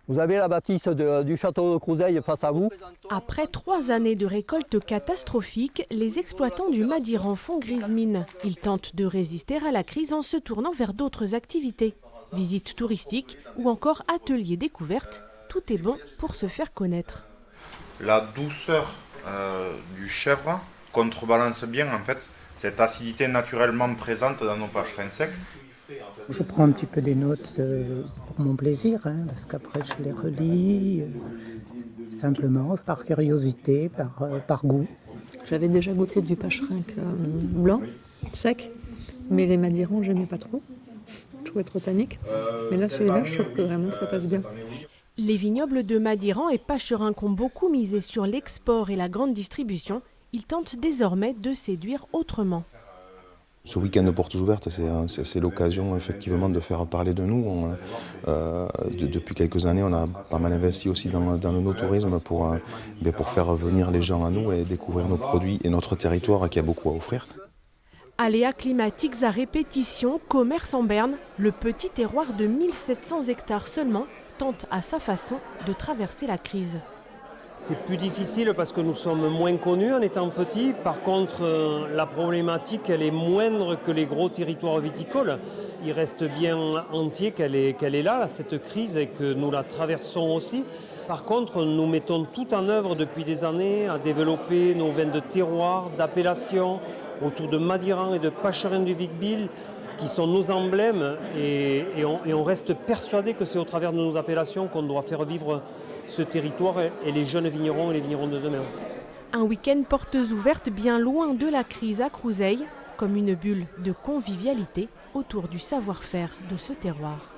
Vous avez la bâtisse du château de Crouseille face à vous. Après 3 années de récolte catastrophique, les exploitants du Madiran font grise mine. Ils tentent de résister à la crise en se tournant vers d'autres activités. Visites touristiques ou encore ateliers découvertes. Tout est bon pour se faire connaître. La douceur du chèvre contrebalance bien en fait cette acidité naturellement présente dans nos pâcherins secs. Je prends un petit peu des notes pour mon plaisir, parce qu'après je les relis simplement par curiosité, par goût. J'avais déjà goûté du pâcherin blanc, sec, mais les Madirans, j'aimais pas trop. Je trouvais trop tannique. Mais là, celui-là, je trouve que vraiment ça passe bien. Les vignobles de Madiran et Pâcherins qui ont beaucoup misé sur l'export et la grande distribution, ils tentent désormais de séduire autrement. Ce week-end de portes ouvertes, c'est l'occasion effectivement de faire parler de nous. Depuis quelques années, on a pas mal investi aussi dans le no-tourisme pour faire venir les gens à nous et découvrir nos produits et notre territoire qui a beaucoup à offrir. Aléas climatiques à répétition, commerce en berne, le petit terroir de 1700 hectares seulement tente à sa façon de traverser la crise. C'est plus difficile parce que nous sommes moins connus en étant petits. Par contre, la problématique, elle est moindre que les gros territoires viticoles. Il reste bien entier qu'elle est là, cette crise, et que nous la traversons aussi. Par contre, nous mettons tout en œuvre depuis des années à développer nos vins de terroir, d'appellation, autour de Madiran et de Pâcherin du Vic-Bilh, qui sont nos emblèmes. Et on reste persuadé que c'est au travers de nos appellations qu'on doit faire vivre ce territoire et les jeunes vignerons et les vignerons de demain. Un week-end portes ouvertes bien loin de la crise à Crouseille, comme une bulle de convivialité autour du savoir-faire de ce terroir.